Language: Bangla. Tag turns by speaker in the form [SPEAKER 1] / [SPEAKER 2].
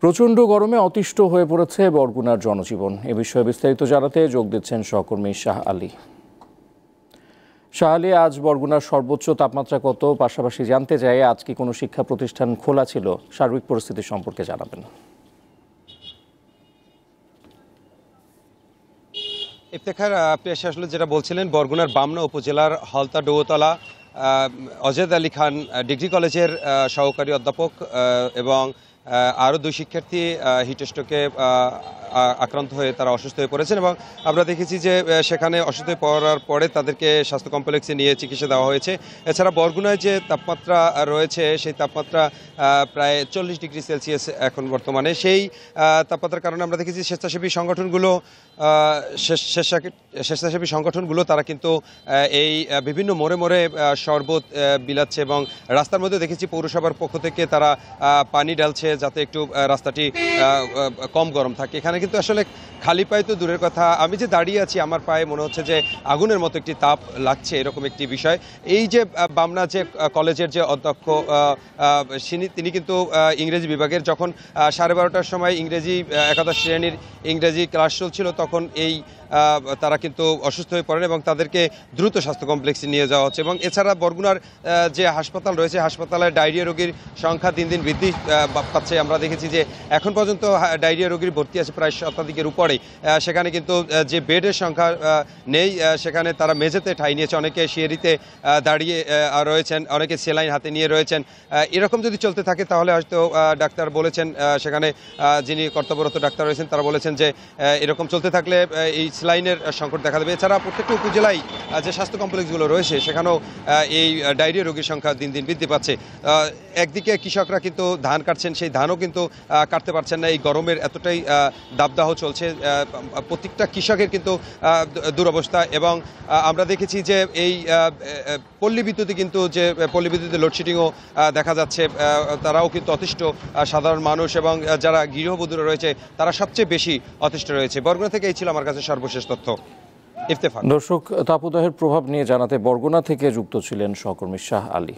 [SPEAKER 1] প্রচণ্ড গরমে অতিষ্ঠ হয়ে পড়েছে বরগুনার জনজীবন। এ বিষয়ে বিস্তারিত জানাতে যোগ দিচ্ছেন সহকর্মী শাহ আলী। শাহ আলী, আজ বরগুনার সর্বোচ্চ তাপমাত্রা কত, পাশাপাশি জানতে চাই আজ কি কোনো শিক্ষা প্রতিষ্ঠান খোলা ছিল, সার্বিক পরিস্থিতি সম্পর্কে জানাবেন।
[SPEAKER 2] ইফতেখার, আপনি আসলে যেটা বলছিলেন, বরগুনার বামনা উপজেলার হলতা ডৌতলা অজেদ আলী খান ডিগ্রি কলেজের সহকারী অধ্যাপক এবং আরও দুই শিক্ষার্থী হিটস্ট্রোকে আক্রান্ত হয়ে তারা অসুস্থ হয়ে পড়েছেন এবং আমরা দেখেছি যে সেখানে অসুস্থ হয়ে পড়ার পরে তাদেরকে স্বাস্থ্য কমপ্লেক্সে নিয়ে চিকিৎসা দেওয়া হয়েছে। এছাড়া বরগুনায় যে তাপমাত্রা রয়েছে সেই তাপমাত্রা প্রায় 40 ডিগ্রি সেলসিয়াস এখন বর্তমানে। সেই তাপমাত্রার কারণে আমরা দেখেছি স্বেচ্ছাসেবী সংগঠনগুলো তারা কিন্তু এই বিভিন্ন মোড়ে মোড়ে শরবত বিলাচ্ছে এবং রাস্তার মধ্যে দেখেছি পৌরসভার পক্ষ থেকে তারা পানি ঢালছে যাতে একটু রাস্তাটি কম গরম থাকে। এখানে কিন্তু আসলে খালি পায়ে তো দূরের কথা, আমি যে দাঁড়িয়ে আছি আমার পায়ে মনে হচ্ছে যে আগুনের মতো একটি তাপ লাগছে, এরকম একটি বিষয়। এই যে বামনা যে কলেজের যে অধ্যক্ষ তিনি কিন্তু ইংরেজি বিভাগের, যখন 12:30টার সময় ইংরেজি একাদশ শ্রেণীর ইংরেজি ক্লাস চলছিল তখন তারা কিন্তু অসুস্থ হয়ে পড়েন এবং তাদেরকে দ্রুত স্বাস্থ্য কমপ্লেক্সে নিয়ে যাওয়া হচ্ছে। এবং এছাড়া বরগুনার যে হাসপাতাল রয়েছে, হাসপাতালে ডায়রিয়া রোগীর সংখ্যা দিন দিন বৃদ্ধি পাচ্ছে। আমরা দেখেছি যে এখন পর্যন্ত ডায়রিয়া রোগীর ভর্তি আছে প্রায় শতাধিকের উপরে। সেখানে কিন্তু যে বেডের সংখ্যা নেই, সেখানে তারা মেঝেতে ঠাঁই নিয়েছে, অনেকে সিঁড়িতে দাঁড়িয়ে রয়েছেন, অনেকে সেলাইন হাতে নিয়ে রয়েছেন। এরকম যদি চলতে থাকে তাহলে হয়তো ডাক্তার বলেছেন, সেখানে যিনি কর্তব্যরত ডাক্তার রয়েছেন তারা বলেছেন যে এরকম চলতে থাকলে এই সেলাইনের সংকট দেখা দেবে। এছাড়া প্রত্যেকটা উপজেলায় যে স্বাস্থ্য কমপ্লেক্সগুলো রয়েছে সেখানেও এই ডায়রিয়া রোগীর সংখ্যা দিন দিন বৃদ্ধি পাচ্ছে। একদিকে কৃষকরা কিন্তু ধান কাটছেন, সেই ধানও কিন্তু কাটতে পারছেন না, এই গরমের এতটাই দাবদাহ চলছে। প্রত্যেকটা কৃষকের কিন্তু দুরবস্থা এবং আমরা দেখেছি যে এই পল্লী বিদ্যুতে কিন্তু যে পল্লী বিদ্যুতের লোডশেডিংও দেখা যাচ্ছে, তারাও কিন্তু অতিষ্ঠ। সাধারণ মানুষ এবং যারা গৃহবধূরা রয়েছে তারা সবচেয়ে বেশি অতিষ্ঠ রয়েছে। বরগুনা থেকে এই ছিল আমার কাছে সর্বশেষ তথ্য।
[SPEAKER 1] দর্শক, তাপদাহের প্রভাব নিয়ে জানাতে বরগুনা থেকে যুক্ত ছিলেন সহকর্মী শাহ আলী।